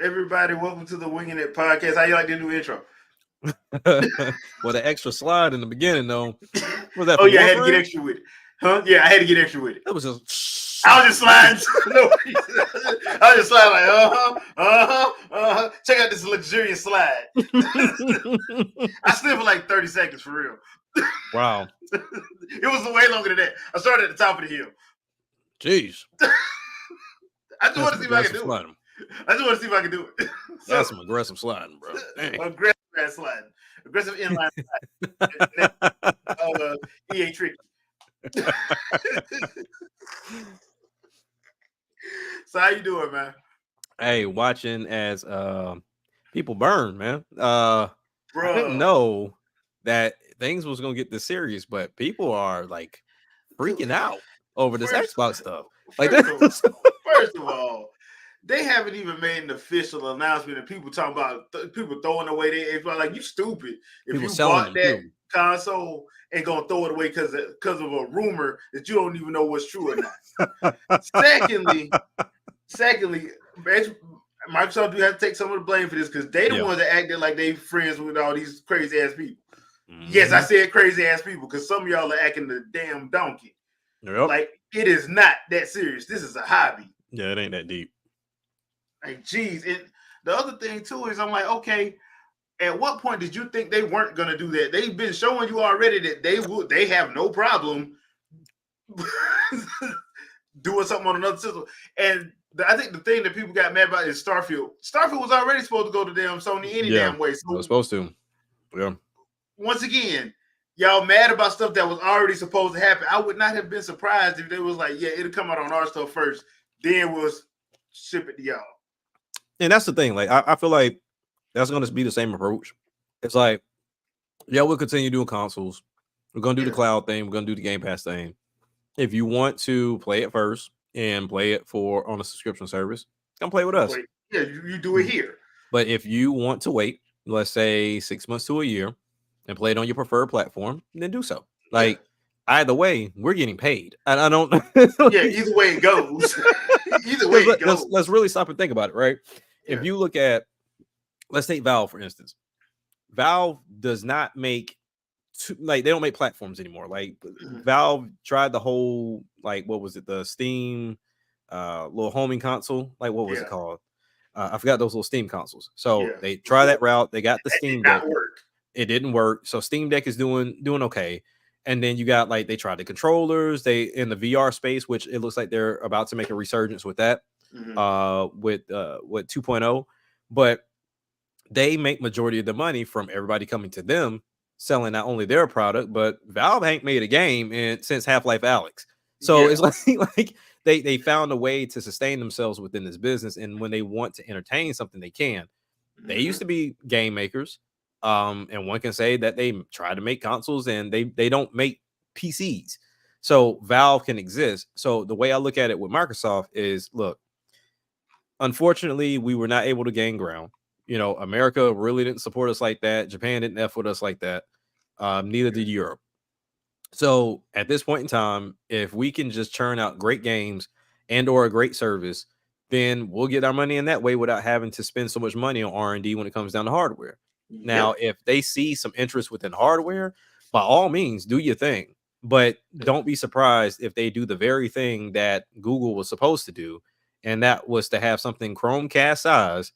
everybody? Welcome to the Wingin It podcast. How you like the new intro? Well, the extra slide in the beginning, though, was that Oh for yeah, I had to get Warframe? extra with it. Huh? Yeah, I had to get extra with it. That was just. I was just sliding. No, I was just sliding like Check out this luxurious slide. I slid for like 30 seconds for real. Wow. It was way longer than that. I started at the top of the hill. Jeez. I just want to see if I can do sliding. it. I just want to see if I can do it. That's some aggressive sliding, bro. Dang. Aggressive ass sliding. Aggressive inline sliding. EA tricky. So how you doing, man? Hey, watching as people burn, man. I didn't know that things was gonna get this serious, but people are like freaking out over this Xbox stuff. Like first of all, they haven't even made an official announcement, and people talking about people throwing away their Xbox. Like, you stupid if people you bought that too. console and gonna throw it away because of a rumor that you don't even know what's true or not. Secondly, Microsoft do have to take some of the blame for this because they the ones that acted like they friends with all these crazy ass people. Mm-hmm. Yes, I said crazy ass people because some of y'all are acting the damn donkey. Yep. Like, it is not that serious. This is a hobby. Yeah, it ain't that deep. Like, geez. And the other thing too is I'm like, okay, at what point did you think they weren't gonna do that? They've been showing you already that they have no problem doing something on another system. And I think the thing that people got mad about is Starfield. Starfield was already supposed to go to damn Sony any damn way. So it was supposed to. Yeah. Once again, y'all mad about stuff that was already supposed to happen. I would not have been surprised if they was like, yeah, it'll come out on our stuff first, then we'll ship it to y'all. And that's the thing. Like, I feel like that's going to be the same approach. It's like, yeah, we'll continue doing consoles. We're going to do the cloud thing. We're going to do the Game Pass thing. If you want to play it first and play it on a subscription service, come play with us. Yeah, you do it here. But if you want to wait, let's say 6 months to a year, and play it on your preferred platform, then do so. Like, either way, we're getting paid. And I don't. Yeah, either way it goes. Either way it goes. Let's really stop and think about it, right? Yeah. If you look at, let's take Valve, for instance. Valve does not make, they don't make platforms anymore. Like, Valve tried the whole, like, what was it? The Steam little homing console. Like, what was it called? I forgot those little Steam consoles. So they try that route. They got the Steam Deck. It didn't work. So Steam Deck is doing okay. And then you got, like, they tried the controllers. They in the VR space, which it looks like they're about to make a resurgence with that. With 2.0. But they make majority of the money from everybody coming to them, selling not only their product, but Valve ain't made a game since Half-Life Alyx. So it's like they found a way to sustain themselves within this business. And when they want to entertain something, they can. They used to be game makers. And one can say that they try to make consoles and they don't make PCs. So Valve can exist. So the way I look at it with Microsoft is, look, unfortunately, we were not able to gain ground. You know, America really didn't support us like that. Japan didn't F with us like that. Neither did Europe. So at this point in time, if we can just churn out great games and or a great service, then we'll get our money in that way without having to spend so much money on R&D when it comes down to hardware. Now, if they see some interest within hardware, by all means, do your thing. But don't be surprised if they do the very thing that Google was supposed to do, and that was to have something Chromecast size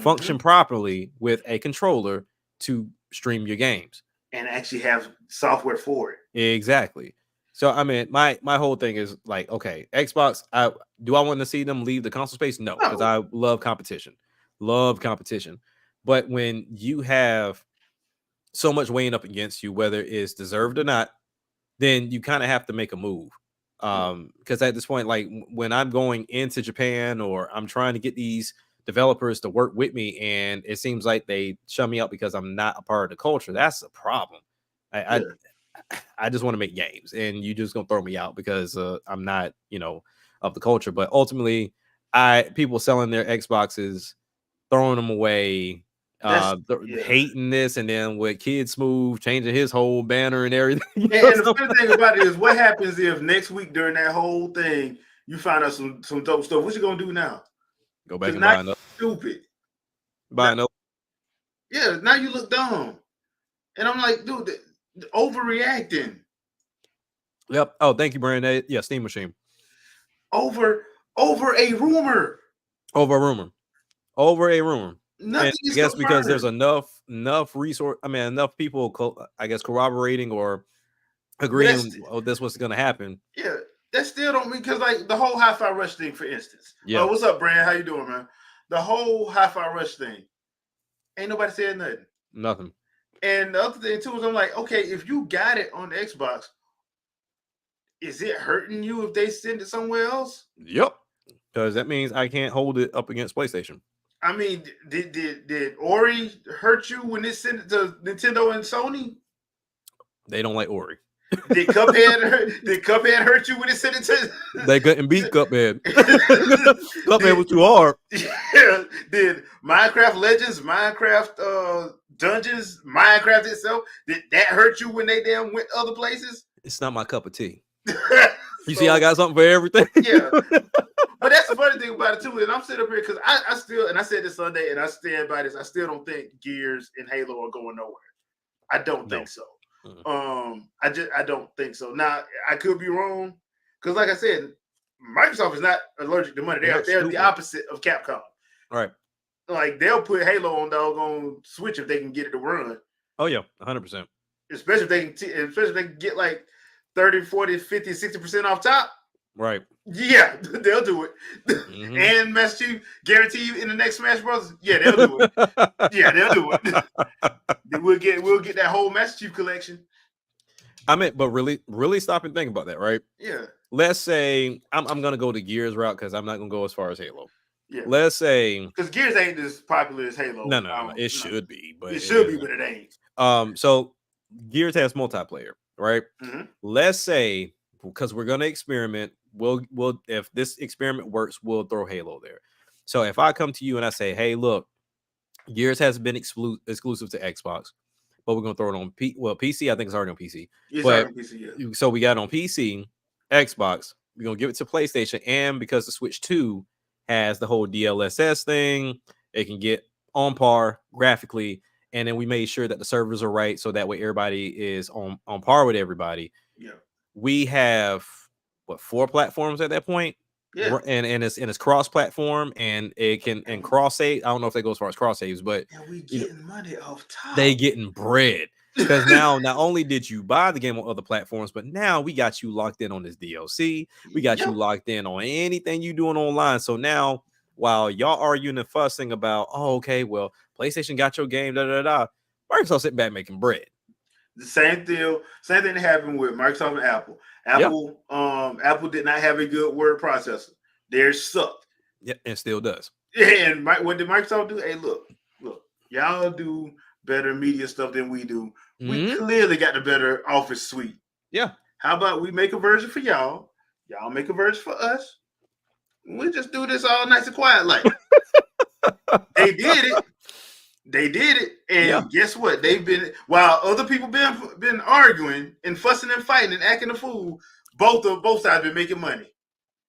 function properly with a controller to stream your games. And actually have software for it. Exactly. So, I mean, my whole thing is like, okay, Xbox, do I want to see them leave the console space? No, because I love competition. But when you have so much weighing up against you, whether it's deserved or not, then you kind of have to make a move. Because at this point, like when I'm going into Japan or I'm trying to get these developers to work with me and it seems like they shut me out because I'm not a part of the culture, that's a problem. I just want to make games and you just gonna throw me out because I'm not, of the culture. But ultimately, people selling their Xboxes, throwing them away, hating this, and then with Kid Smooth changing his whole banner and everything. And the funny thing about it is, what happens if next week during that whole thing you find out some dope stuff? What you gonna do now? Go back and buy another. Stupid. Yeah, now you look dumb. And I'm like, dude, overreacting. Yep. Oh, thank you, Brandon. Yeah, Steam Machine. Over a rumor. Over a rumor. Nothing And I is guess because there's confirmed. enough resource. I mean, enough people. I guess corroborating or But agreeing. Oh, this what's going to happen. Yeah, that still don't mean because like the whole Hi-Fi Rush thing, for instance. Yeah. What's up, Brand? How you doing, man? The whole Hi-Fi Rush thing. Ain't nobody said nothing. Nothing. And the other thing too is I'm like, okay, if you got it on the Xbox, is it hurting you if they send it somewhere else? Yep. Because that means I can't hold it up against PlayStation. I mean, did Ori hurt you when they sent it to Nintendo and Sony? They don't like Ori. Did Cuphead hurt you when it sent it to? They couldn't beat Cuphead. Cuphead was too hard. Yeah. Did Minecraft Legends, Minecraft Dungeons, Minecraft itself, did that hurt you when they damn went other places? It's not my cup of tea. You see, I got something for everything. Yeah. But that's the funny thing about it too. And I'm sitting up here because I still, and I said this Sunday, and I stand by this. I still don't think Gears and Halo are going nowhere. I don't think so. I don't think so. Now I could be wrong because, like I said, Microsoft is not allergic to money. They're the opposite of Capcom. Right. Like they'll put Halo on doggone Switch if they can get it to run. Oh yeah, 100%. Especially if they can get like 30, 40, 50, 60% off top. Right. Yeah, they'll do it. Mm-hmm. And Master Chief guarantee you in the next Smash Brothers. Yeah, they'll do it. Yeah, they'll do it. We'll get that whole Master Chief collection. I mean, but really stop and think about that, right? Yeah. Let's say I'm gonna go the Gears route because I'm not gonna go as far as Halo. Yeah. Let's say because Gears ain't as popular as Halo. No. It should be, but it should be, but it ain't. So Gears has multiplayer, right? Mm-hmm. Let's say because we're gonna experiment. We'll if this experiment works, we'll throw Halo there. So if I come to you and I say, hey, look, Gears has been exclusive to Xbox, but we're gonna throw it on PC. I think it's already on PC. Already on PC, yeah. So we got it on PC, Xbox. We're gonna give it to PlayStation, and because the Switch 2 has the whole DLSS thing, it can get on par graphically, and then we made sure that the servers are right, so that way everybody is on par with everybody. Yeah, we have 4 platforms at that point. Yeah, and it's cross-platform, and it can and cross-save. I don't know if that goes as far as cross-saves, but and we getting money off top. They getting bread because now not only did you buy the game on other platforms, but now we got you locked in on this DLC. We got you locked in on anything you doing online. So now, while y'all arguing and fussing about, oh, okay, well, PlayStation got your game, Microsoft sitting back making bread. The same thing happened with Microsoft and Apple. Apple did not have a good word processor. Theirs sucked. Yeah, and still does. And what did Microsoft do? Hey, look, y'all do better media stuff than we do. Mm-hmm. We clearly got the better Office suite. Yeah. How about we make a version for y'all? Y'all make a version for us. We just do this all nice and quiet like. They did it. And guess what? They've been, while other people been arguing and fussing and fighting and acting a fool, both sides been making money.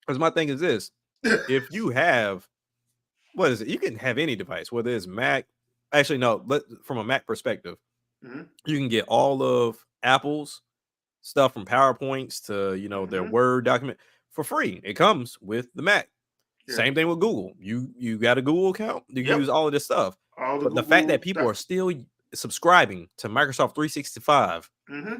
Because my thing is this: if you have, what is it? You can have any device, whether it's Mac. Actually, no. But from a Mac perspective, you can get all of Apple's stuff from PowerPoints to their Word document for free. It comes with the Mac. Yeah. Same thing with Google. You got a Google account. You can use all of this stuff. But the fact that people are still subscribing to Microsoft 365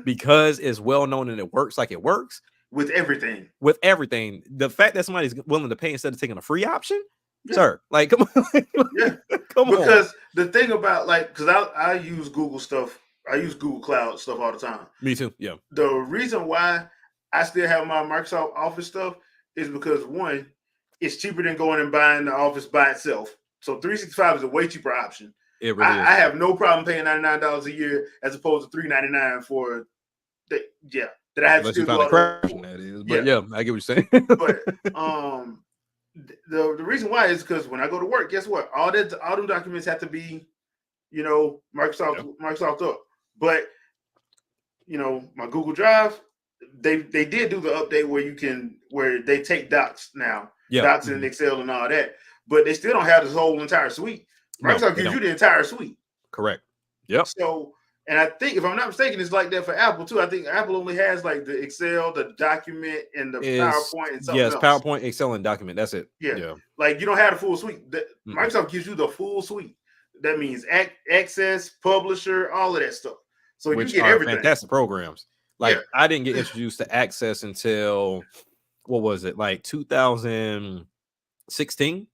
because it's well known and it works like it works with everything. The fact that somebody's willing to pay instead of taking a free option, sir, like come on, come on. Because the thing about because I use Google stuff, I use Google Cloud stuff all the time. Me too. Yeah. The reason why I still have my Microsoft Office stuff is because one, it's cheaper than going and buying the Office by itself. So 365 is a way cheaper option. It really is. I have no problem paying $99 a year as opposed to $399 for that I have to still do all that is. But yeah, I get what you're saying. But the reason why is because when I go to work, guess what? All them documents have to be, Microsoft up. But my Google Drive, they did do the update where they take docs now. Docs and Excel and all that. But they still don't have this whole entire suite. Microsoft gives you the entire suite. Correct. Yep. So, and I think if I'm not mistaken, it's like that for Apple too. I think Apple only has like the Excel, the document, and the PowerPoint and something else. PowerPoint, Excel, and document. That's it. Yeah. Like you don't have the full suite. Microsoft gives you the full suite. That means Access, Publisher, all of that stuff. So which you get are everything. Fantastic programs. Like I didn't get introduced to Access until what was it? Like 2016.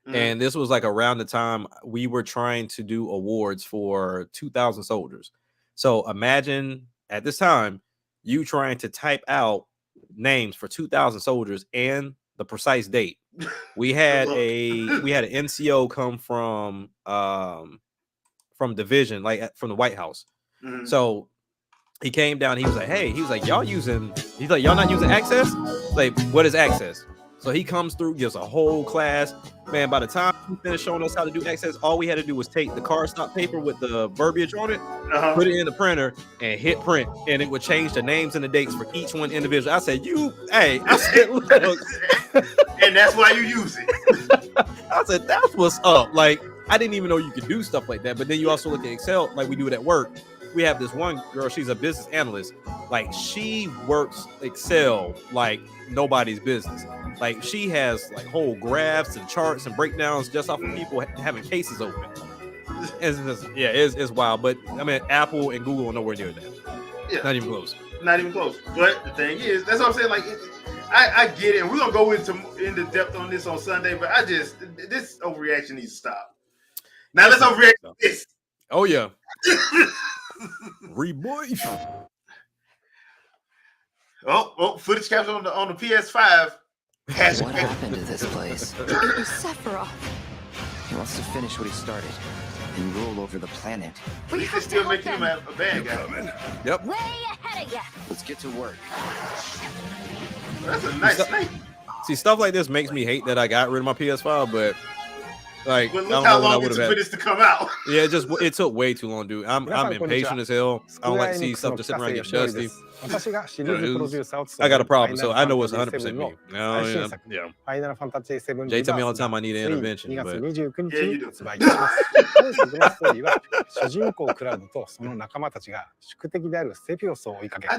And this was like around the time we were trying to do awards for 2,000 soldiers. So imagine at this time you trying to type out names for 2,000 soldiers and the precise date. We had an NCO come from division, like from the White House. So he came down. He was like, "Hey," he was like, "Y'all not using Access? Like, what is Access?" So he comes through, gives a whole class. Man, by the time he finished showing us how to do Access, all we had to do was take the cardstock paper with the verbiage on it, put it in the printer, and hit print, and it would change the names and the dates for each one individual. I said, look. And that's why you use it. I said, that's what's up. Like, I didn't even know you could do stuff like that. But then you also look at Excel, like we do it at work. We have this one girl, she's a business analyst. Like, she works Excel like nobody's business. Like, she has like whole graphs and charts and breakdowns just off of people having cases open. It's wild. But I mean, Apple and Google are nowhere near that. Yeah. Not even close. Not even close. But the thing is, that's what I'm saying. Like, I get it. And we're gonna go into depth on this on Sunday. But this overreaction needs to stop. Now let's overreact to this. Oh yeah. Rebirth. Oh, footage capture on the PS5. What happened to this place? It was Sephiroth. He wants to finish what he started and rule over the planet. We can still make him a bad guy. Yep. Way ahead of you. Let's get to work. That's a nice snake. See, stuff like this makes me hate that I got rid of my PS5, but like, look how long it took for this to come out. Yeah, it took way too long, dude. I'm impatient as hell. I don't like to see stuff just sitting around getting dusty. I got a problem, so I know it's 100% me. Yeah. Jay tell me all the time I need an intervention, but yeah, you do. ストーリーは主人公クラウドとその仲間たちが宿敵であるセピオスを追いかけ魔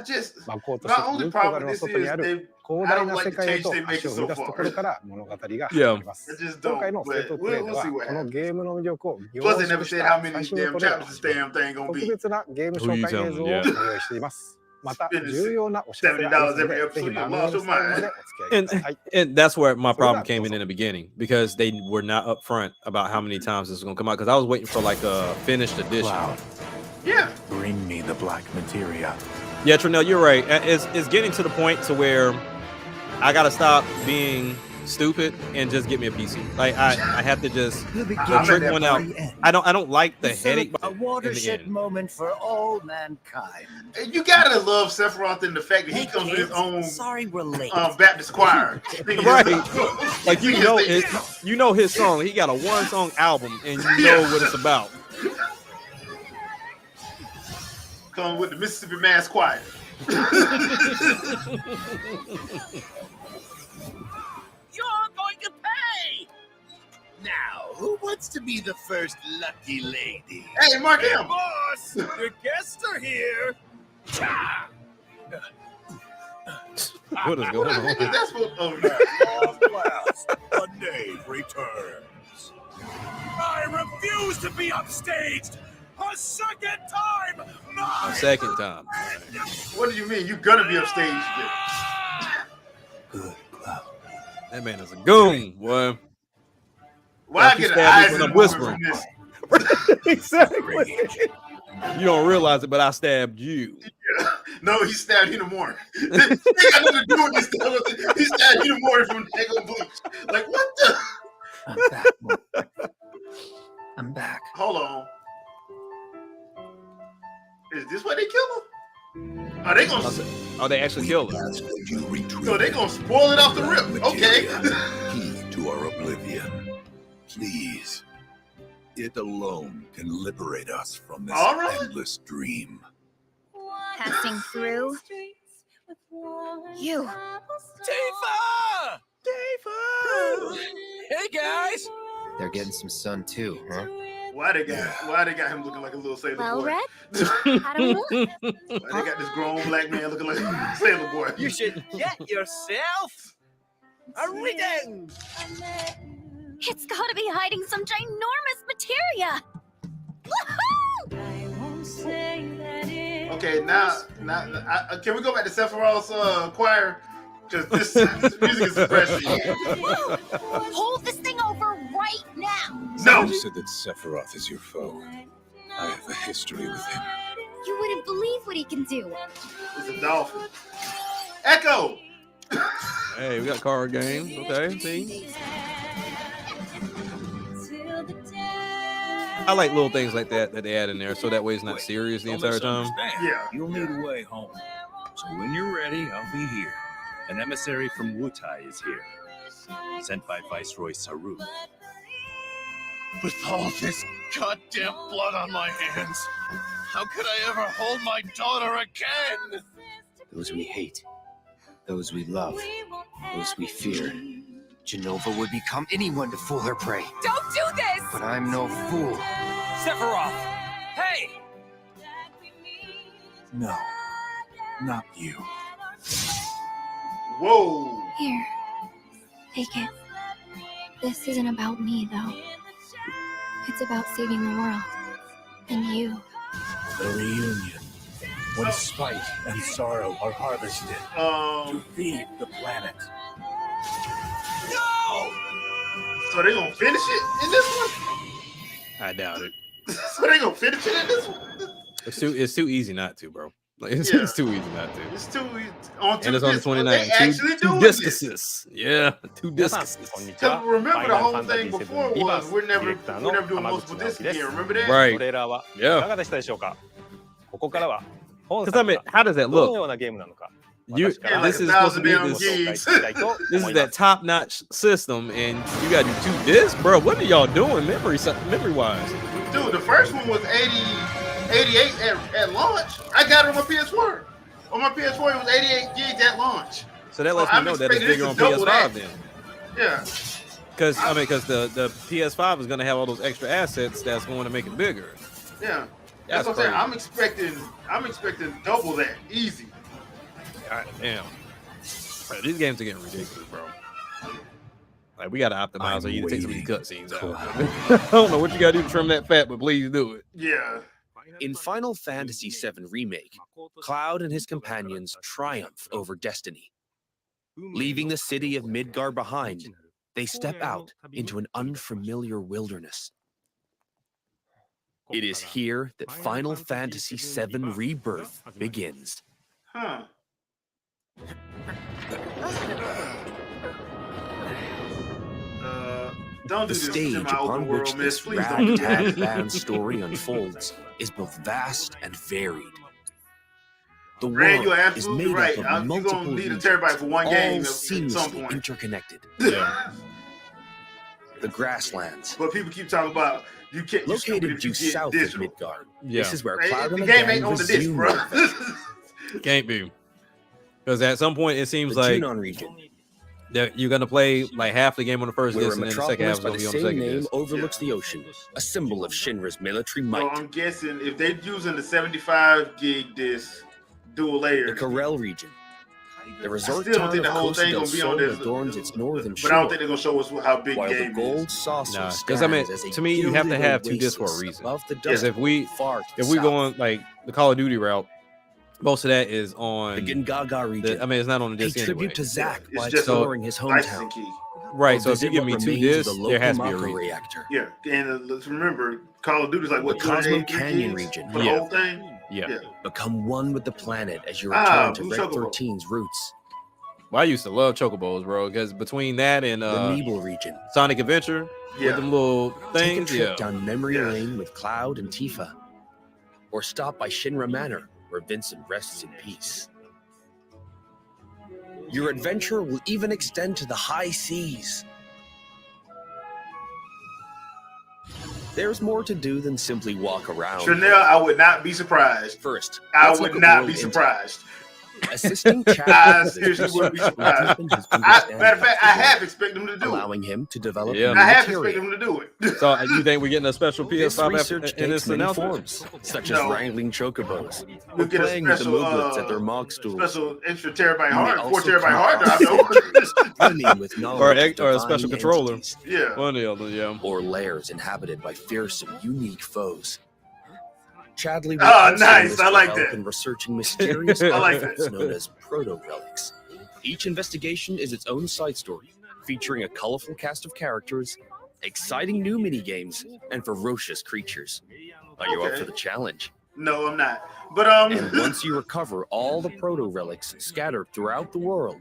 法としてニッコガルの外にある広大な世界へと足を踏み出すところから物語が始まります。今回のステートプレイではこのゲームの魅力を凝縮した最新のトレーラー特別なゲーム紹介映像をご用意しています。また重要なお知らせがありますので、ぜひ番組の最後までお付き合いください。And that's where my problem came in the beginning because they were not upfront about how many times this was going to come out because I was waiting for like a finished edition. Wow. Yeah. Bring me the black materia. Yeah, Trinell, you're right. It's getting to the point to where I got to stop being stupid and just get me a PC. Like I have to just trick one out. I don't like the headache. A watershed moment for all mankind. You gotta love Sephiroth and the fact that he comes with his own Baptist choir. Right. Like you know his song. He got a 1-song album and you know what it's about. Coming with the Mississippi Mass Choir. You're going to pay! Now, who wants to be the first lucky lady? Hey, Mark Hey, M. boss! Your guests are here! What is going on? That's what. Oh, Long last, the knave returns. I refuse to be upstaged a second time! A second time. What do you mean? You gonna be upstaged? Good cloud. That man is a goon, boy. Why I get an eyes when in I'm whispering? This? Exactly. You don't realize it, but I stabbed you. Yeah. No, he stabbed you in the morning. He got nothing to do with this. He stabbed you in the morning from Dago Bleach. Like, what the? I'm back. I'm back. Hold on. Is this why they kill him? Are they gonna? Oh, they actually killed him. No, they gonna spoil it off the rip. Okay. Key to our oblivion. Please. It alone can liberate us from this endless dream. Passing through. You. Tifa! Hey, guys! They're getting some sun too, huh? Why they got him looking like a little sailor Well, boy? Red, how do we look? Why they got this grown black man looking like a sailor boy? You should get yourself a rigging. It's got to be hiding some ginormous materia. Woohoo! Okay, now can we go back to Sephiroth's choir? Because this music is depressing. Hold this thing over right now. No. You said that Sephiroth is your foe. I have a history with him. You wouldn't believe what he can do. It's a dolphin. Echo. Hey, we got card games. Okay, see. I like little things like that they add in there, so that way it's not serious the entire time. Yeah. You'll need a way home. So when you're ready, I'll be here. An emissary from Wutai is here, sent by Viceroy Saru. With all this goddamn blood on my hands, how could I ever hold my daughter again? Those we hate, those we love, those we fear. Jenova would become anyone to fool her prey. Don't do this! But I'm no fool. Sephiroth! Hey! No, not you. Whoa. Here, take it. This isn't about me, though. It's about saving the world. And you. The reunion. When spite and sorrow are harvested to feed the planet. No! So they gonna finish it in this one? I doubt it. So they gonna finish it in this one? It's too easy not to, bro. Like it's too easy not to. It's too easy. And it's on the 29th. They actually two doing discuses. Yeah, 2 discuses. Because remember the whole thing before was we're never doing multiple discs again. Remember that? Right. トレーラーは Yeah. いかがでしたでしょうか。ここからは本 Because I mean, how does that どの look? ようなゲームなのか。 You, 私から this is supposed to be damn this, gigs. this is that top-notch system, and you got to do 2 discs, bro. What are y'all doing, memory-wise? Dude, the first one was 88 at launch. I got it on my PS4. On my PS4, it was 88 gigs at launch. So that lets me know that it's bigger on PS5 then. Yeah. Because the PS5 is going to have all those extra assets that's going to make it bigger. Yeah. That's what I'm saying. I'm expecting double that. Easy. God damn. Bro, these games are getting ridiculous, bro. Like, we got to optimize or you take some of these cutscenes out. I don't know what you got to do to trim that fat, but please do it. Yeah. In Final Fantasy VII Remake, Cloud and his companions triumph over destiny. Leaving the city of Midgar behind, they step out into an unfamiliar wilderness. It is here that Final Fantasy VII Rebirth begins. Huh. Don't do The this stage in my open upon which world, miss. this Please don't do ragtag that. band story unfolds is both vast and varied. The Ray, world you're is absolutely made right. up You're of multiple gonna need a regions, terabyte for one game all at some seamlessly point. interconnected. Yeah. The grasslands, But people keep talking about you can't. You're stupid located if you due get south digital. of Midgar. Yeah. This is where Hey, Cloud the and the game gang ain't on the disc, resume bro. their Can't be. Because at some point it seems the like Junon region, that you're going to play like half the game on the first where disc a and then the second half metropolis is by going to the be on the same second name disc. overlooks the ocean, a symbol of Shinra's military So might. I'm guessing if they're using the 75 gig disc dual layer, The Corel region, the resort still don't town think the of whole Costa thing del gonna be on Sol this, adorns its northern but I don't shore, think they're gonna show us how big while the game gold is. saucer Nah, stands because I mean, as a to me, you have to gilded have 2 discs for a oasis reason. above the Because desert, far to if the we south. go on like the Call of Duty route, most of that is The on. Gingaga region, I mean, it's not on the pay disc anyway. tribute to Zack It's by just exploring his Licensing hometown. key. Right. Or So if you visit give what me 2 remains of discs, the there has to be a Lokomaka reason. reactor. Yeah, and let's remember, Call of Duty is like what The Cosmo 283 Canyon gigs region. for the Yeah. whole thing. Yeah. Become one with the planet as you Ah, return to Blue Rec Chocobo. 13's roots. Well, I used to love Chocobos, bro. Because between that and The Nebel region. Sonic Adventure Yeah. with them little Take a things, trip yeah. down memory Yeah. lane with Cloud and Tifa. Or stop by Shinra Manor, where Vincent rests in peace. Your adventure will even extend to the high seas. There's more to do than simply walk around. Chanel, I would not be surprised. First, I let's would look at not World be Intel. surprised. Assisting Chad. I seriously wouldn't be surprised. Matter of fact, I have expected him to do allowing him to develop. Yeah. I have expected him to do it. So you think we're getting a special This PS5 research in this takes many announcement? forms, such as wrangling chocobos, We'll or get a playing with the special, Mooglets at their mog stools, special extra terabyte You may hard, 4 also terabyte come hard drive. across though. swimming with Or knowledge a of special divine controller. entities, Yeah. One or the other, yeah. or lairs inhabited by fearsome, unique foes. Chadley will Oh, also nice. enlist I like your help that. in researching mysterious I like artifacts that. known as proto-relics. Each investigation is its own side story, featuring a colorful cast of characters, exciting new mini-games, and ferocious creatures. Are you up Okay. for the challenge? No, I'm not. But And once you recover all the proto-relics scattered throughout the world,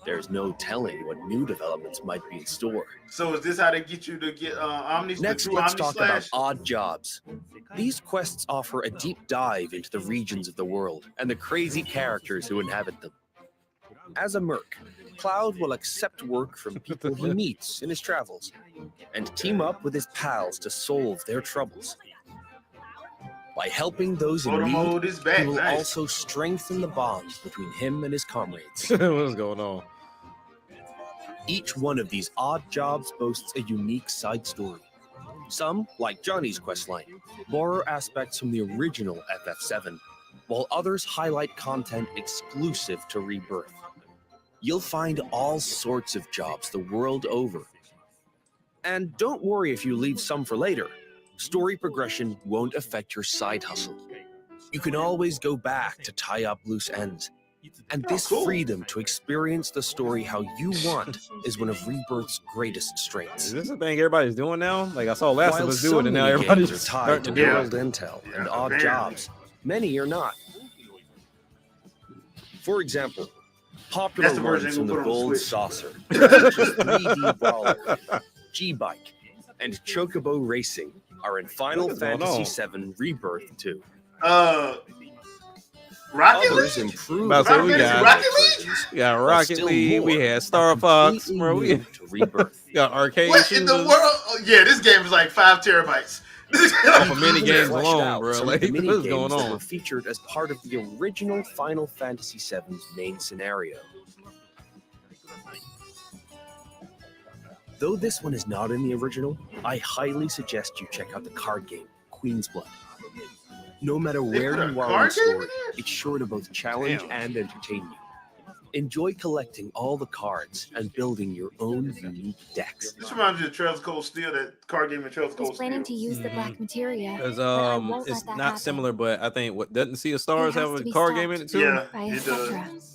there's no telling what new developments might be in store. so is this how they get you to get Omni? Next, through let's Omni talk Slash? about odd jobs. These quests offer a deep dive into the regions of the world and the crazy characters who inhabit them. As a merc, Cloud will accept work from people he meets in his travels and team up with his pals to solve their troubles. By helping those in Photo need, mode is back. he will Nice. also strengthen the bonds between him and his comrades. What's going on? Each one of these odd jobs boasts a unique side story. Some, like Johnny's questline, borrow aspects from the original FF7, while others highlight content exclusive to Rebirth. You'll find all sorts of jobs the world over. And don't worry if you leave some for later. Story progression won't affect your side hustle. You can always go back to tie up loose ends. And this freedom to experience the story how you want is one of Rebirth's greatest strengths. Is this a thing everybody's doing now? Like I saw Last of While Us do it, and now some everybody's minigames are starting tied to to do it. world intel and odd jobs, many are not. For example, popular That's the version ones we'll from the put on Gold Switch. Saucer, such as 3D Brawler, G-Bike, and Chocobo Racing are in Final What is going Fantasy on? VII Rebirth 2. Rocket Others League? improve About to say, we got- Rocket League? We got But Rocket still League, we more had Star Fox, completely bro. We new to Rebirth. got arcade What in the shooters. world? Oh, yeah, this game is like 5 terabytes. Off of mini games Fleshed alone, out bro. some Like, of the what's mini-games going that were on? featured as part of the original Final Fantasy VII's main scenario. Though this one is not in the original, I highly suggest you check out the card game, Queen's Blood. No matter They where put a you are in card the game in story, there? it's sure to both challenge Damn. and entertain you. Enjoy collecting all the cards and building your own unique decks. This reminds me of Trails of Cold Steel, that card game in Trails of He's Cold planning Steel. to use the black materia. Because but I won't it's let that not happen. similar, but I think what doesn't Sea of Stars It has have to a be card game in it too? Yeah, By it does.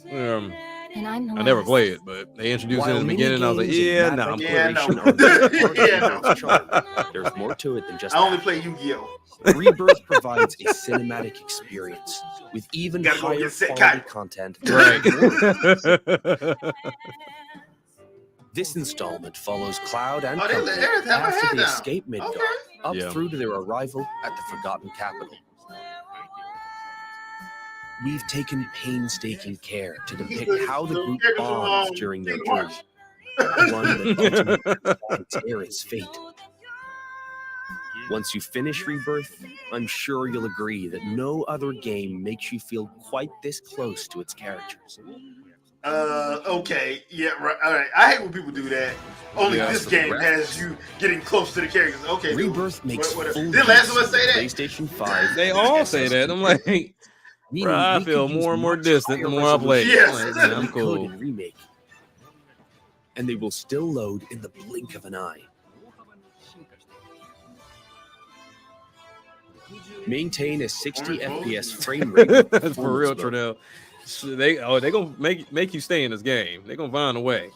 etc. And I'm the I never last. played it, but they introduced it While in the beginning. I was like, mini-games yeah, and nah, map I'm Yeah, no. exploration are part of Yeah, no. Rebirth's charm, there's more to it than just I only that. play Yu-Gi-Oh! Rebirth provides a cinematic experience with even Gotta go higher get Set quality Kai. content. right. This installment follows Cloud and Oh, they company let Aerith have her after hair they down. escape Midgard, Okay. up Yeah. through to their arrival at the Forgotten Capital. We've taken painstaking care to depict how the group bonds during their journey, one that ultimately decides Aerith's fate. Once you finish Rebirth, I'm sure you'll agree that no other game makes you feel quite this close to its characters. Okay, yeah, right. All right. I hate when people do that. Only Yeah. this game has you getting close to the characters. Okay, dude. Rebirth makes What- full Did Last of use Us say of that? PlayStation 5. They all say that. I'm like, Meaning bro, I we feel could use more and more much distant the higher more I play. Yes. Like, resolution yeah, I'm than we could cool. in Remake. And they will still load in the blink of an eye. Maintain a 60 FPS frame rate. with That's for real, performance mode. Trinell. So they gonna make you stay in this game. They gonna find a way.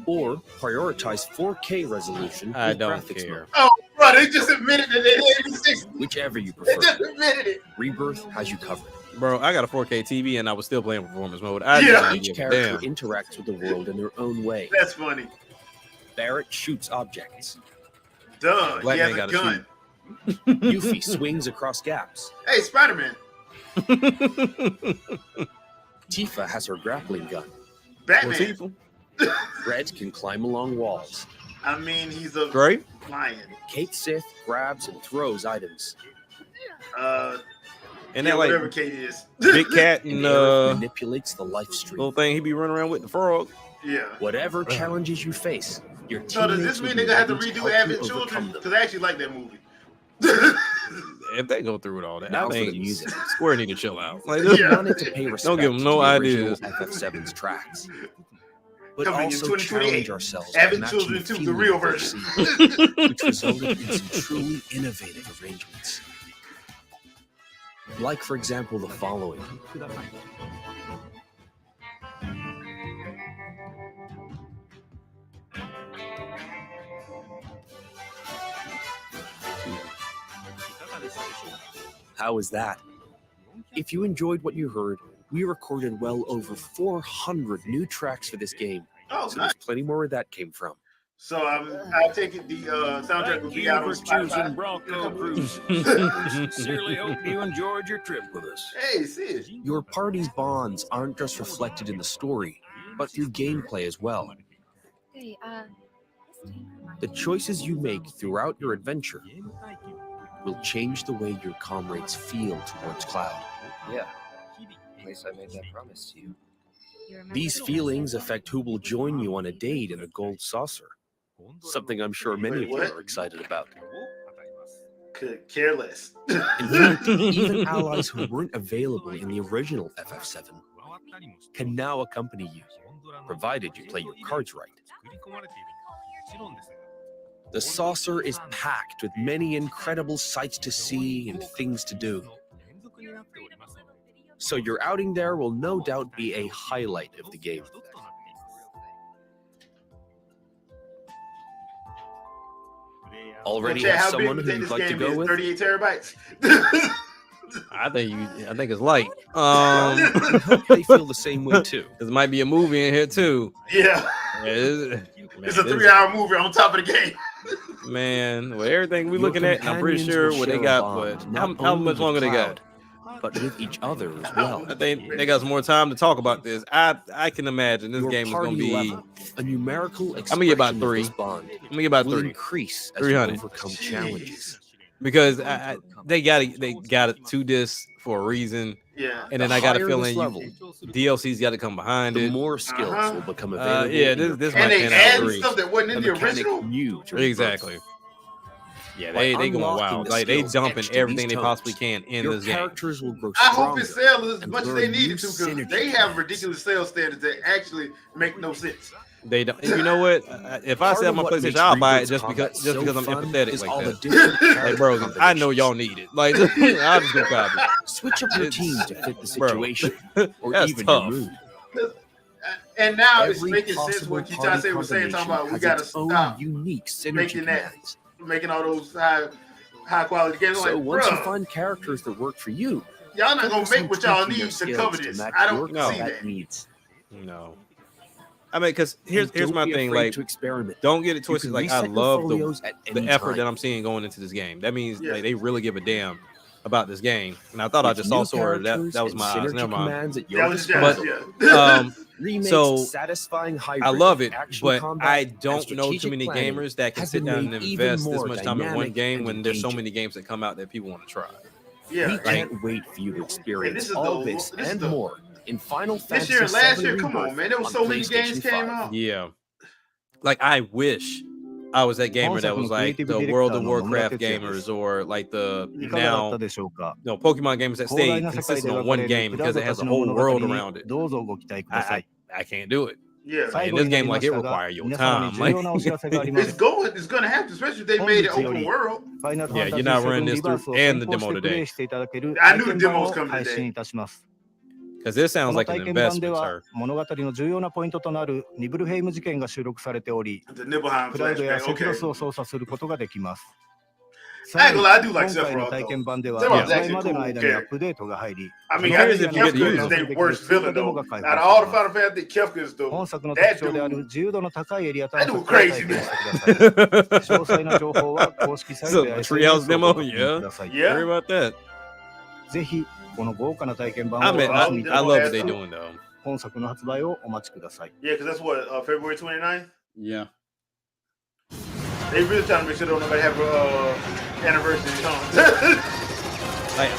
Or prioritize 4K resolution I with don't graphics care. mode. Oh, bro, they just admitted that they did 60. Whichever you They prefer. just admitted it. Rebirth has you covered. Bro, I got a 4K TV and I was still playing performance mode. I Yeah. didn't Each give a character damn. interacts with the world in their own way. That's funny. Barrett shoots objects. Duh. Black he has man a gotta gun. Yuffie swings across gaps. Hey, Spider-Man. Tifa has her grappling gun. Batman. Red can climb along walls. I mean, he's a Great. lion. Kate Sith grabs and throws items. And that like whatever Kate is. big cat and manipulates the life stream. Little thing he be running around with the frog. Yeah. Whatever challenges you face, your So does this mean they're gonna have to redo Avid Children? Because I actually like that movie. If they go through with all that, now I think for the music. Square need to chill out. Like, wanted to pay respect don't give them no to the ideas. original FF7's tracks, but Coming in also 2028, challenge ourselves to Avid match Children the 2, the feeling real of the version. scene, which resulted in some truly innovative arrangements. Like, for example, the following. How was that? If you enjoyed what you heard, we recorded well over 400 new tracks for this game. Oh, So nice. there's plenty more where that came from. So I take it the soundtrack will be out on Spotify. Bronco Cruise. Sincerely hope you enjoyed your trip with us. Hey, sis. Your party's bonds aren't just reflected in the story, but through gameplay as well. The choices you make throughout your adventure will change the way your comrades feel towards Cloud. Yeah. At least I made that promise to you. These feelings affect who will join you on a date in the Gold Saucer. Something I'm sure many of you are excited about. Could care less. In fact, even allies who weren't available in the original FF7 can now accompany you, provided you play your cards right. The saucer is packed with many incredible sights to see and things to do. So your outing there will no doubt be a highlight of the game. Already Chad, have how someone big who you you'd think like this to game go is? with? 38 terabytes. I think it's light. I hope they feel the same way too. There might be a movie in here too. Yeah. It's a 3-hour movie on top of the game. Man, with everything we're looking at, I'm pretty sure what they got. But how much longer they got? But with each other as well. I think they got some more time to talk about this. I can imagine this game is going to be a numerical. I'm gonna get about 3. I'm gonna get about 3. Increase as 300. you overcome challenges. Because they got it to this for a reason. Yeah. And then I got a feeling DLC's got to come behind it. The more skills will become available. Yeah, this might and they pan add out 3. stuff that wasn't in the original. Exactly. Yeah, they going wild. Like they dumping everything they possibly can in this game. Characters will grow I stronger. hope it sells as much as they needed to because they have ridiculous sales standards that actually make no sense. They don't. You know what? If I sell my PlayStation, I'll buy it just because I'm empathetic like that. Like, bro, I know y'all need it. Like, I'm just gonna copy it. Switch up your team to fit the situation, or that's even tough. your mood. And now it's Every making sense possible what Kitase was saying, talking about we has gotta its own stop unique synergy making that, commands. making all those high quality games. So like, once you bruh, find characters that work for you, y'all not gonna focus make on what y'all tweaking your need to skills cover to this. match I your don't see combat that. needs. No. I mean, because here's And my don't be thing. afraid Like, to experiment. don't get it You twisted. can Like, I reset your love folios at the any effort time. that I'm seeing going into this game. That means Yeah. like they really give a damn about this game. And I thought I With just new saw Sora. That was characters my and eyes. synergy Never mind. commands at That your was disposal. just, Remakes So, satisfying hybrid I love it, action but combat I and don't know too strategic many planning gamers that can has sit been down and made even invest this more much time in one dynamic game and when there's so engaging. many games that come out that people want to try. yeah. We Like, can't wait for you to this experience is all the- this this is and the- more in Final this Fantasy year and last VII year, come on, Rebirth man. There was on so many games PlayStation came 5. out. Yeah. Like I wish I was that gamer that was like the World of Warcraft gamers or like the now Pokemon gamers that stay consistent on one game because it has a whole world around it. I can't do it. Yeah. In this game, like it requires your time. Like, It's going to happen, especially if they made it open world. yeah, you're not running this through and the demo today I knew the demo was coming today. because this sounds like an investment, sir. 物語の重要なポイントとなるニブルヘイム事件が収録されており、 The Nibelheim クラウドや flashback. セキロス Okay. を操作することができます。 I ain't gonna lie, I do 今 like 回 Sephiroth の体 though. 験版では Sephiroth's 発売 actually ま a での cool 間にアッ character. プデートが入り、 I mean, I think If you get to use Kefka is him. their worst villain though. Out of all the Final Fantasy, Kefka is the 本作の that 特徴である dude. 自由度の高いエリア探 That 索 dude を体 crazy 験 man. してください。詳細な情報は公式サイトや So, Treehouse SNS を demo? ご確認ください。 Yeah. Worry about that. ぜひこの豪華な体験版 I を mean, お楽しみいた I だ love き what they doing though. 本作の発売をお待ちください。 Yeah, because that's what February 29th. Yeah. They really trying to make sure don't nobody have anniversary. Huh? Like,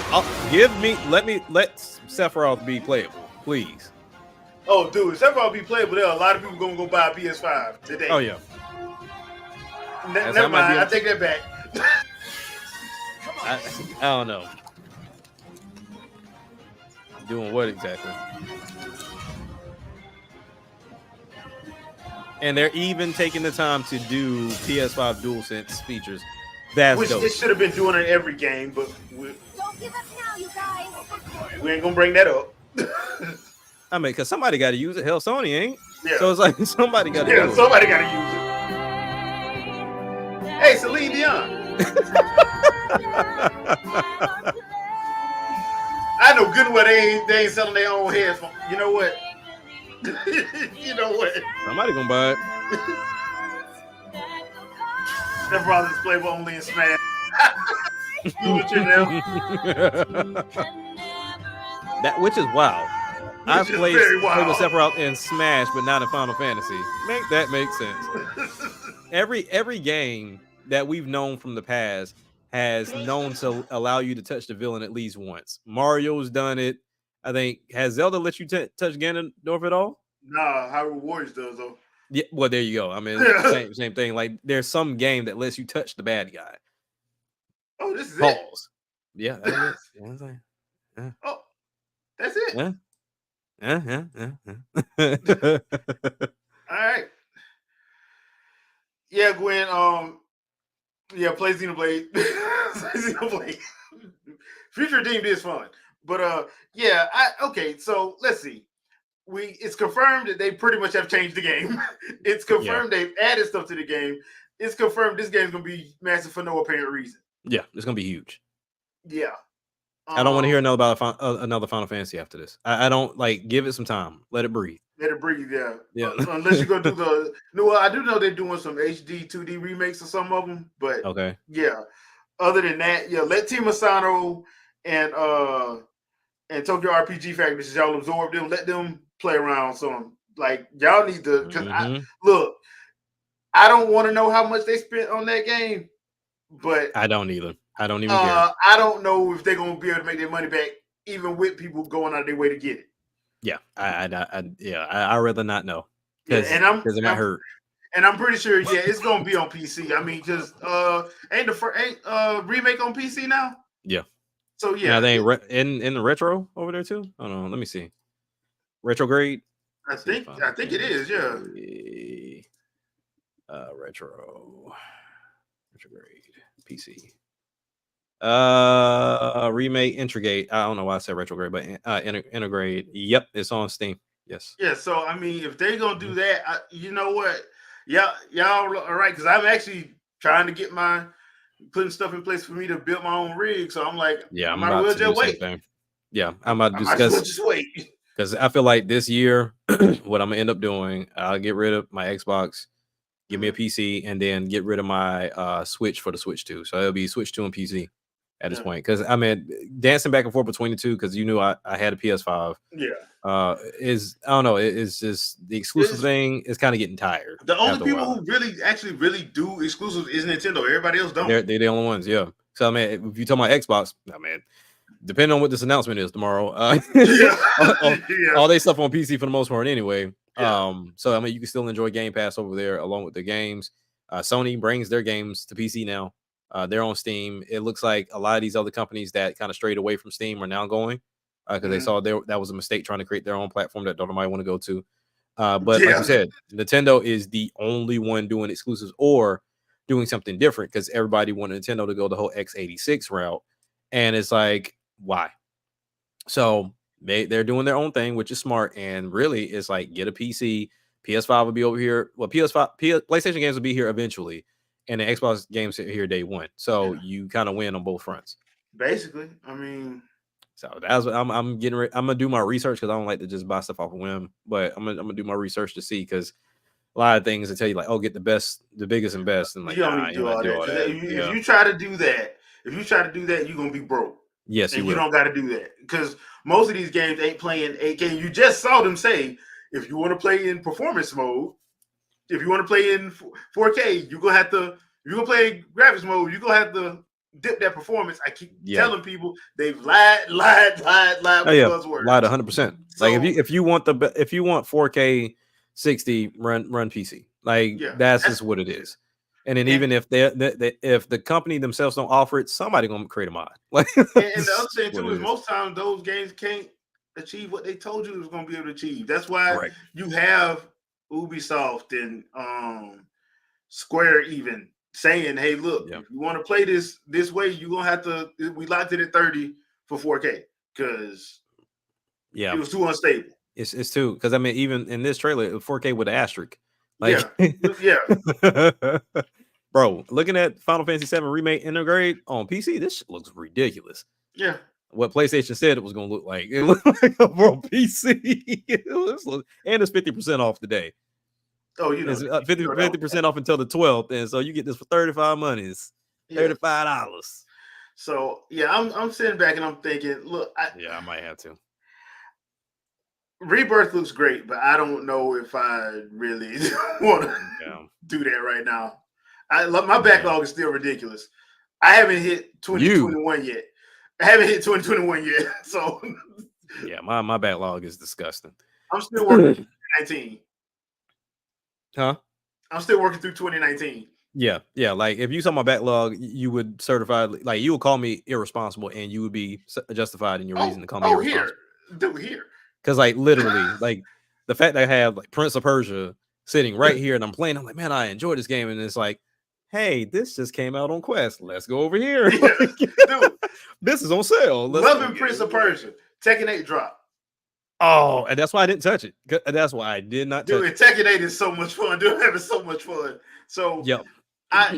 let Sephiroth be playable, please. Oh, dude, Sephiroth be playable. There are a lot of people gonna go buy a PS5 today. Oh yeah. Never mind. I take that back. I don't know. Doing what exactly? And they're even taking the time to do PS5 DualSense features. That's which dope. They should have been doing in every game, but don't give up now, you guys. We ain't gonna bring that up. I mean, because somebody got to use it. Hell, Sony ain't. Yeah. So it's like somebody got to use it. Somebody got to use it. Hey, Celine Dion. I know good well they ain't selling their own headphones. You know what? You know what? Somebody gonna buy it. That brother's playable only in Smash. That which is wild. I've played with Sephiroth in Smash, but not in Final Fantasy. That makes sense. Every game that we've known from the past has known to allow you to touch the villain at least once. Mario's done it. I think, has Zelda let you touch Ganondorf at all? Nah, Hyrule Warriors does though. Yeah, well, there you go. I mean, same thing. Like, there's some game that lets you touch the bad guy. Oh, this is Pause. Yeah, that is it. Yeah. Oh, that's it. Yeah. All right. Yeah, Gwen. Yeah, play Xenoblade. Xenoblade. Future Redeemed is fun, but yeah. Okay. So let's see. It's confirmed that they pretty much have changed the game. It's confirmed they've added stuff to the game. It's confirmed this game's gonna be massive for no apparent reason. Yeah, it's gonna be huge. Yeah. I don't want to hear another Final Fantasy after this. I don't like. Give it some time. Let it breathe. Let it breathe. Yeah. Yeah. Unless you're gonna do the. No, I do know they're doing some HD 2D remakes of some of them, but okay. Yeah. Other than that, yeah. Let Team Asano and Tokyo RPG Factory, since y'all absorb them, let them play around some. Like, y'all need to. Because I don't want to know how much they spent on that game, but I don't either. I don't even care. I don't know if they're gonna be able to make their money back, even with people going out of their way to get it. Yeah, I rather not know. Because it might hurt. And I'm pretty sure, it's gonna be on PC. I mean, because ain't remake on PC now? Yeah. So yeah, they in the retro over there too. Hold on, let me see. Retrograde. I think it is. Yeah. Retrograde PC. Remake Integrate. I don't know why I said retrograde, but integrate. Yep, it's on Steam. Yes. Yeah. So I mean, if they're gonna do that, you know what? Yeah, y'all are right. Because I'm actually trying to get putting stuff in place for me to build my own rig. So I'm like, yeah, I'm about to just wait. Yeah, I'm about to just wait. Because I feel like this year, what I'm gonna end up doing, I'll get rid of my Xbox, give me a PC, and then get rid of my Switch for the Switch 2. So it'll be Switch 2 and PC at this point. Because I mean, dancing back and forth between the two, because you knew I had a PS5. Yeah. I don't know. It's just the exclusive thing is kind of getting tired. The only people who really do exclusives is Nintendo. Everybody else don't. They're the only ones. Yeah. So I mean, if you talk about Xbox, I mean, depending on what this announcement is tomorrow, all they stuff on PC for the most part anyway. Yeah. So I mean, you can still enjoy Game Pass over there along with the games. Sony brings their games to PC now. They're on Steam. It looks like a lot of these other companies that kind of strayed away from Steam are now going because they saw that was a mistake trying to create their own platform that nobody want to go to. But like you said, Nintendo is the only one doing exclusives or doing something different because everybody wanted Nintendo to go the whole x86 route, and it's like, why? So they're doing their own thing, which is smart, and really it's like, get a PC. PS5 will be over here. Well, PlayStation games will be here eventually, and the Xbox games here day one. So you kind of win on both fronts. Basically, I mean, so that's what I'm getting ready. I'm gonna do my research because I don't like to just buy stuff off a whim, but I'm gonna do my research to see because a lot of things that tell you like, oh, get the best, the biggest and best, and like, you don't need to do all that. If you try to do that, you're gonna be broke. Yes, and you don't got to do that because most of these games ain't playing 8K. You just saw them say if you want to play in performance mode, if you want to play in 4K, you're gonna have to. If you're gonna play graphics mode, you're gonna have to dip that performance. I keep telling people they've lied with buzzwords. Lied 100%. Like if you want 4K 60, run PC. Like that's just what it is. And then even if if the company themselves don't offer it, somebody gonna create a mod. Like, and the other thing too is most times those games can't achieve what they told you it was gonna be able to achieve. That's why you have Ubisoft and Square even saying, "Hey, look, if you want to play this way, you're gonna have to. We locked it at 30 for 4K because it was too unstable." It's too because I mean even in this trailer, 4K with an asterisk. Like, bro, looking at Final Fantasy 7 Remake Integrate on PC, this shit looks ridiculous. Yeah. What PlayStation said it was going to look like. It looked like a PC. And it's 50% off today. Oh, you know. It's 50% off until the 12th. And so you get this for 35 monies. $35. So, I'm sitting back and I'm thinking, look. I might have to. Rebirth looks great, but I don't know if I really want to do that right now. My backlog is still ridiculous. I haven't hit 2021 yet. I haven't hit 2021 yet. So my backlog is disgusting. I'm still working through 2019. Huh? I'm still working through 2019. Yeah. Like if you saw my backlog, you would certify, like you would call me irresponsible, and you would be justified in your reason to call me irresponsible. Here. Because like literally, like the fact that I have like Prince of Persia sitting right here and I'm playing, I'm like, man, I enjoy this game, and it's like, hey, this just came out on Quest. Let's go over here. Dude, this is on sale. Loving Prince of Persia. Tekken 8 drop. Oh, and that's why I didn't touch it. That's why I did not touch it. Dude, Tekken 8 is so much fun. Dude, I'm having so much fun. So I'm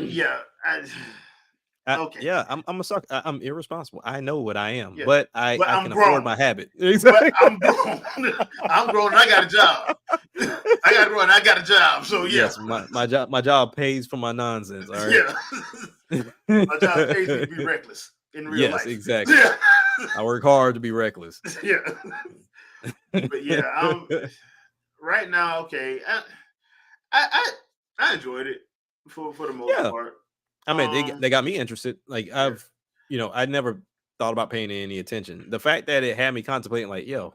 a sucker. I'm irresponsible. I know what I am, but I can grown. afford my habit. Exactly. But I'm grown. I'm grown. And I got a job. I got to run. I got a job. So yes, my job pays for my nonsense. All right. My job pays me to be reckless in real life. Yes, exactly. I work hard to be reckless. But right now, okay. I enjoyed it for the most part. I mean, they got me interested. Like I never thought about paying any attention. The fact that it had me contemplating, like, yo,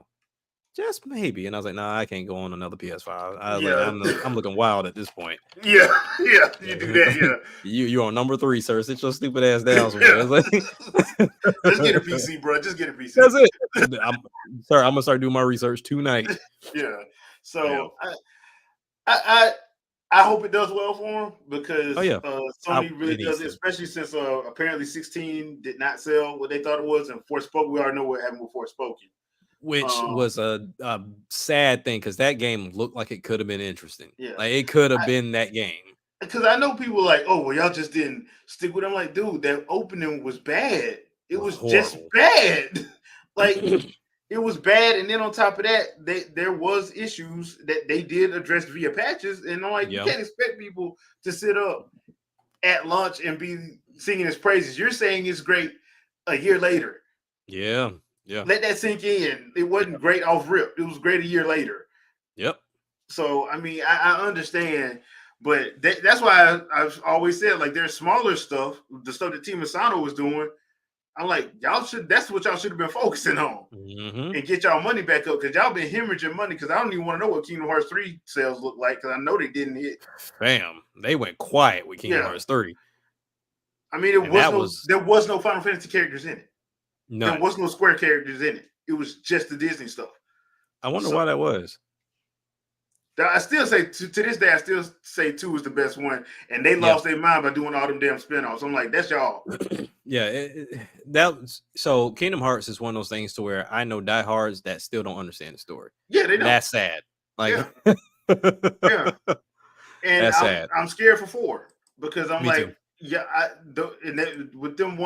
just maybe, and I was like, nah, I can't go on another PS5. I was like, I'm looking wild at this point. You do that. You're on number 3, sir. Sit your stupid ass down somewhere. Like, just get a PC, bro. Just get a PC. That's it. I'm gonna start doing my research tonight. So I hope it does well for him because Sony really does it, especially since apparently 16 did not sell what they thought it was, and Forspoken, we already know what happened with Forspoken. Which was a sad thing because that game looked like it could have been interesting. Like it could have been that game. Because I know people like, oh, well, y'all just didn't stick with it. I'm like, dude, that opening was bad. It was just bad. Like it was bad, and then on top of that, there was issues that they did address via patches, and I'm like, you can't expect people to sit up at launch and be singing his praises. You're saying it's great a year later. Yeah. Let that sink in. It wasn't great off rip. It was great a year later. Yep. So I mean, I understand, but that's why I've always said, like, there's smaller stuff, the stuff that Team Asano was doing. I'm like, that's what y'all should have been focusing on and get y'all money back up, because y'all been hemorrhaging money, because I don't even want to know what Kingdom Hearts 3 sales look like, because I know they didn't hit. Bam. They went quiet with Kingdom Hearts 3. I mean, there was no Final Fantasy characters in it. None. There was no Square characters in it. It was just the Disney stuff. I wonder why that was. I still say, to this day, I still say 2 is the best one, and they lost their mind by doing all them damn spinoffs. I'm like, that's y'all. So Kingdom Hearts is one of those things to where I know diehards that still don't understand the story. Yeah, they don't. That's sad. Like, and that's sad. I'm scared for 4 because I'm Me like, too. With them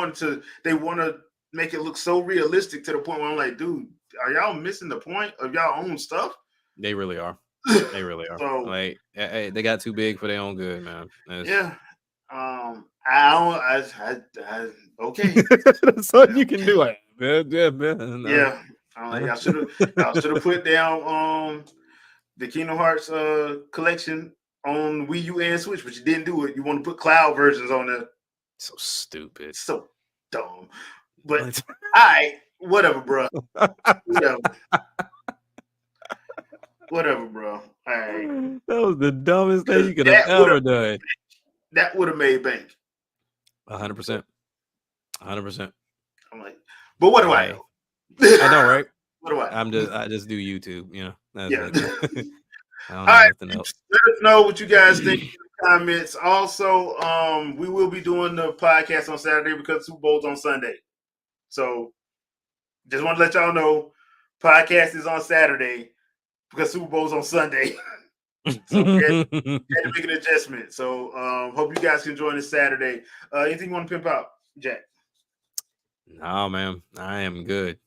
they want to make it look so realistic to the point where I'm like, dude, are y'all missing the point of y'all own stuff? They really are. They really are. So, like, they got too big for their own good, man. Okay. That's all you can do. Like, man. Y'all should have put down the Kingdom Hearts collection on Wii U and Switch, but you didn't do it. You want to put cloud versions on there. So stupid. So dumb. But whatever, bro. Whatever, bro. All right. That was the dumbest thing you could have ever done. That would have made bank. 100%. 100%. I'm like, but what do I know? I know, right? What do I know? I just do YouTube, you know. That's yeah. I don't All know right. nothing else. Let us know what you guys think in the comments. Also, we will be doing the podcast on Saturday because Super Bowl's on Sunday. So just want to let y'all know, podcast is on Saturday because Super Bowl's on Sunday. So we had to make an adjustment. So hope you guys can join us Saturday. Anything you want to pimp out, Jack? No, man. I am good.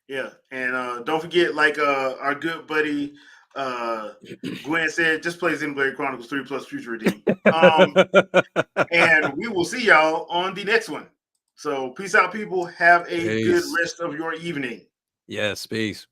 Yeah. And don't forget, like our good buddy Gwen said, just play Xenoblade Chronicles 3 plus Future Redeem. And we will see y'all on the next one. So peace out, people. Have a good rest of your evening. Yes, peace.